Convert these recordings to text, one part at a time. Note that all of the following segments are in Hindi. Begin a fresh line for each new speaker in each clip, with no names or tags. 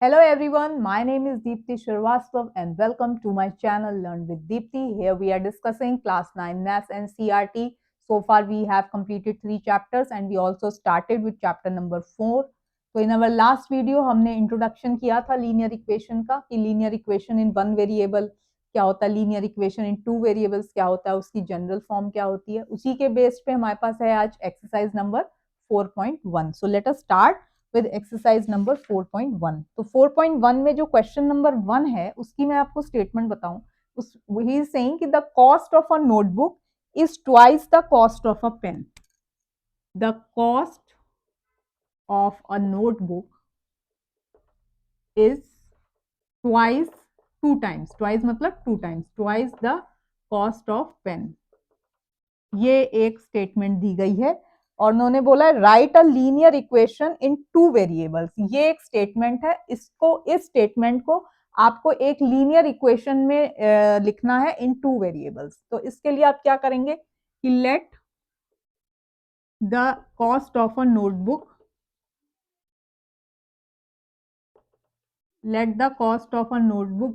Hello everyone, my name is Deepti Shrivastava and welcome to my channel Learn with Deepti. Here we are discussing class 9 maths and CRT. So far we have completed 3 chapters and we also started with chapter number 4. So in our last video हमने introduction किया था linear equation का कि linear equation in one variable क्या होता है, linear equation in two variables क्या होता है, उसकी general form क्या होती है. उसी के बेस पे हमारे पास है आज exercise number 4.1. So let us start with exercise number 4.1. तो 4.1 में जो question number 1 है उसकी मैं आपको statement बताऊं. He is saying कि the cost of a notebook is twice the cost of a pen. The cost of a notebook is twice, two times, twice the cost of pen. ये एक स्टेटमेंट दी गई है और उन्होंने बोला है right a linear equation in two variables. ये एक स्टेटमेंट है, इस स्टेटमेंट को आपको एक लीनियर इक्वेशन में लिखना है इन टू वेरिएबल्स. तो इसके लिए आप क्या करेंगे कि let the cost of a notebook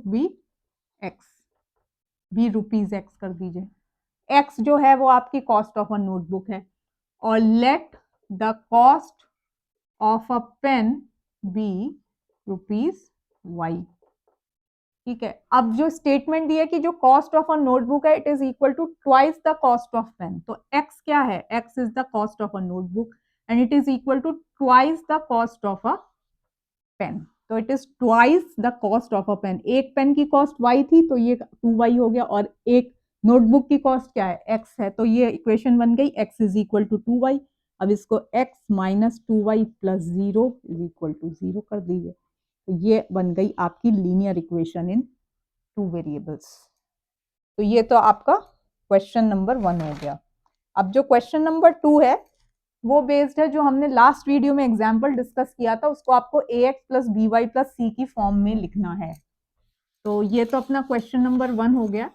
be x, be rupees x कर दीजिए. एक्स जो है वो आपकी कॉस्ट ऑफ अ नोटबुक है और let the cost of a pen be rupees Y. ठीक है. अब जो स्टेटमेंट दिया कि जो कॉस्ट ऑफ अ नोटबुक है it is equal to twice the cost of pen. तो एक्स क्या है? X is the cost of a notebook and it is equal to twice the cost of a pen. तो it is twice the cost of a pen. एक पेन की कॉस्ट वाई थी तो ये 2y हो गया और एक नोटबुक की कॉस्ट क्या है? एक्स है. तो ये इक्वेशन बन गई x is equal to 2y. अब इसको x minus 2y plus 0 is equal to 0 कर दीजिए. तो ये बन गई आपकी linear equation in two variables. तो ये तो आपका क्वेश्चन नंबर 1 हो गया. अब जो क्वेश्चन नंबर 2 है वो बेस्ड है जो हमने लास्ट वीडियो में एग्जाम्पल डिस्कस किया था, उसको आपको ax plus B Y plus C की फॉर्म में लिखना है. तो ये तो अपना क्वेश्चन नंबर 1 हो गया.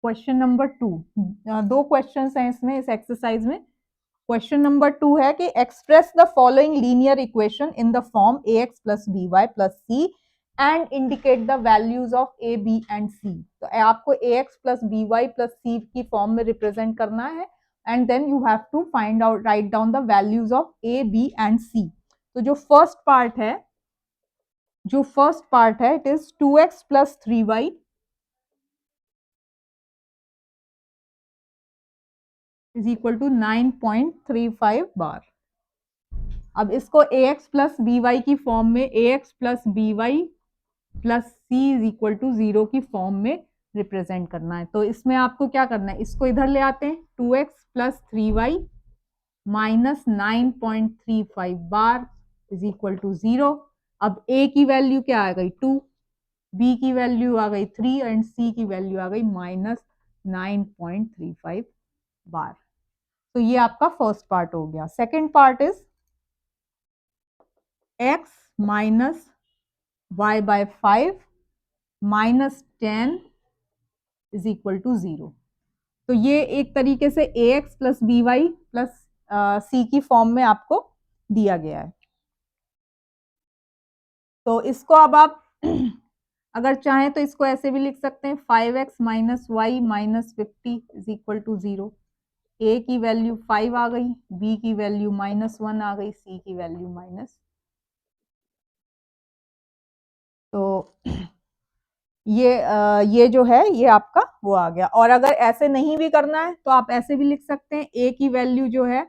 क्वेश्चन नंबर 2, दो क्वेश्चंस हैं इसमें इस एक्सरसाइज में. क्वेश्चन नंबर 2 है कि express the following linear equation in the form ax plus B Y plus C and indicate the values of A B and C. तो आपको ax plus B Y plus C की फॉर्म में रिप्रेजेंट करना है and then you have to find out, write down the values of A B and C. तो जो फर्स्ट पार्ट है it is 2x plus 3y is equal to 9.35 बार. अब इसको ax प्लस बी वाई की फॉर्म में ax plus B Y plus c is equal to 0 की फॉर्म में रिप्रेजेंट करना है. तो इसमें आपको क्या करना है, इसको इधर ले आते हैं. 2x प्लस 3y माइनस 9.35 बार इज इक्वल टू 0. अब a की वैल्यू क्या आ गई 2, b की वैल्यू आ गई 3 एंड c की वैल्यू आ गई माइनस 9.35 बार. तो ये आपका फर्स्ट पार्ट हो गया. Second part is x minus y by 5 minus 10 is equal to 0. तो ये एक तरीके से ax plus B Y plus C की फॉर्म में आपको दिया गया है. तो इसको अब आप अगर चाहें तो इसको ऐसे भी लिख सकते हैं 5x minus y minus 50 is equal to 0. a की वैल्यू 5 आ गई, b की वैल्यू माइनस 1 आ गई, c की वैल्यू माइनस. तो ये जो है ये आपका वो आ गया. और अगर ऐसे नहीं भी करना है तो आप ऐसे भी लिख सकते हैं a की वैल्यू जो है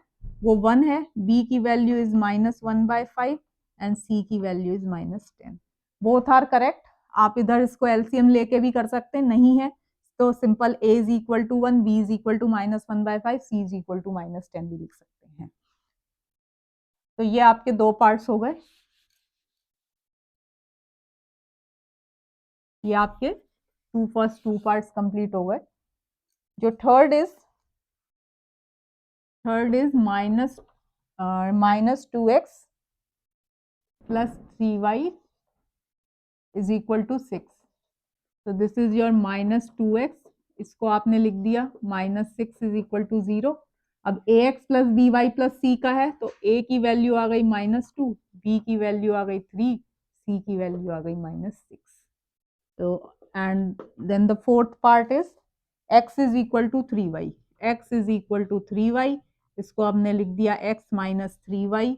वो 1 है, b की value is minus 1 by 5 and c की value is minus 10. Both are correct. आप इधर इसको एलसीएम लेके भी कर सकते हैं, नहीं है तो simple a is equal to 1, b is equal to minus 1 by 5, c is equal to minus 10 भी लिख सकते हैं. तो ये आपके दो पार्ट्स हो गए. ये आपके फर्स्ट टू पार्ट्स कंप्लीट हो गए. जो third is minus 2x plus 3y is equal to 6. तो this is your minus 2x. इसको आपने लिख दिया माइनस 6 इज इक्वल टू 0. अब A X plus B Y plus C का है तो ए की वैल्यू आ गई -2, बी की वैल्यू आ गई 3, सी की वैल्यू आ गई -6. तो and then the fourth part is x is equal to 3y. x is equal to 3y, इसको हमने लिख दिया x माइनस 3y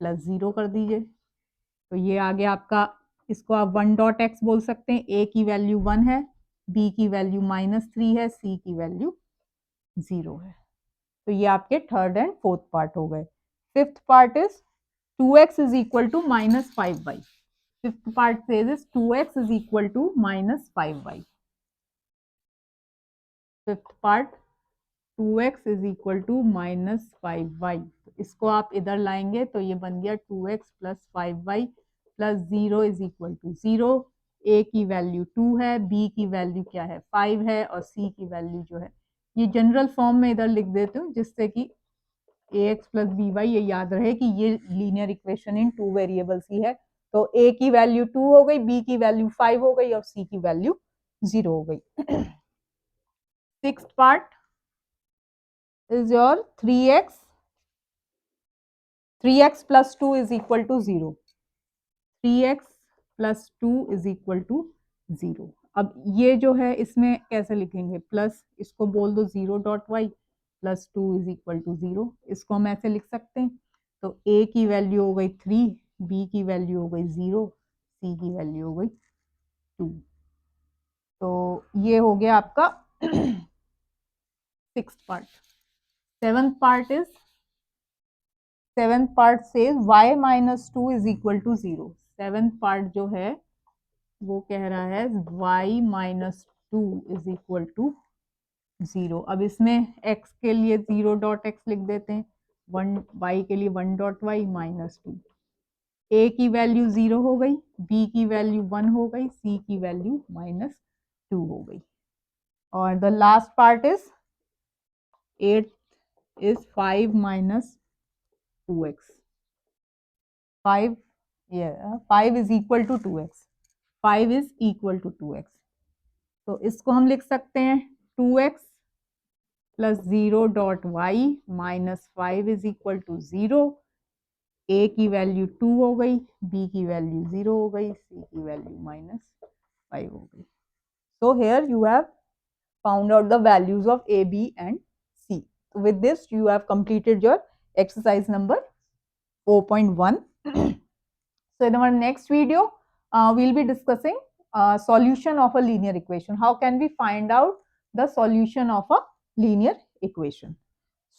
प्लस 0 कर दीजिए. तो ये आ गया आपका, इसको आप 1.x बोल सकते हैं. a की वैल्यू 1 है, b की वैल्यू -3 है, c की वैल्यू 0 है. तो ये आपके थर्ड एंड फोर्थ पार्ट हो गए. Fifth part is 2x is equal to -5y. Fifth part says is 2x is equal to -5y. Fifth part 2x is equal to -5y. इसको आप इधर लाएंगे तो ये बन गया 2x plus 5y plus 0 is equal to 0. a की वैल्यू 2 है, b की वैल्यू क्या है 5 है, और c की वैल्यू जो है ये जनरल फॉर्म में इधर लिख देते हूँ जिससे कि ax प्लस बी वाई ये याद रहे कि ये लीनियर इक्वेशन इन 2 वेरिएबल्स ही है. तो a की वैल्यू 2 हो गई, b की वैल्यू 5 हो गई और c की वैल्यू 0 हो गई. Sixth part is your 3x plus 2 is equal to 0. 3x plus 2 is equal to 0. अब ये जो है इसमें कैसे लिखेंगे, प्लस इसको बोल दो 0.y plus 2 is equal to 0. इसको हम ऐसे लिख सकते हैं. तो a की वैल्यू हो गई 3, b की वैल्यू हो गई 0, c की वैल्यू हो गई 2. तो ये हो गया आपका सिक्स्थ पार्ट. सेवेंथ पार्ट से y minus 2 is equal to 0. Seventh part जो है वो कह रहा है y minus 2 is equal to 0. अब इसमें x के लिए 0.x लिख देते हैं, y के लिए 1.y माइनस 2. a की वैल्यू 0 हो गई, b की वैल्यू 1 हो गई, c की वैल्यू -2 हो गई. और the last part is 8 is 5 minus 2x. 5, yeah, 5 is equal to 2x. 5 is equal to 2x. तो इसको हम लिख सकते हैं 2x plus 0.y minus 5 is equal to 0. a की वैल्यू 2 हो गई, b की वैल्यू 0 हो गई, c की वैल्यू -5 हो गई. So here you have found out the values of a, b and c. So with this you have completed your exercise number 4.1. So in our next video, we'll be discussing solution of a linear equation. How can we find out the solution of a linear equation?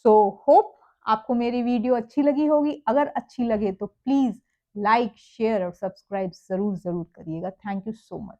So hope आपको मेरी वीडियो अच्छी लगी होगी. अगर अच्छी लगे तो प्लीज लाइक, शेयर और सब्सक्राइब जरूर करिएगा. Thank you so much.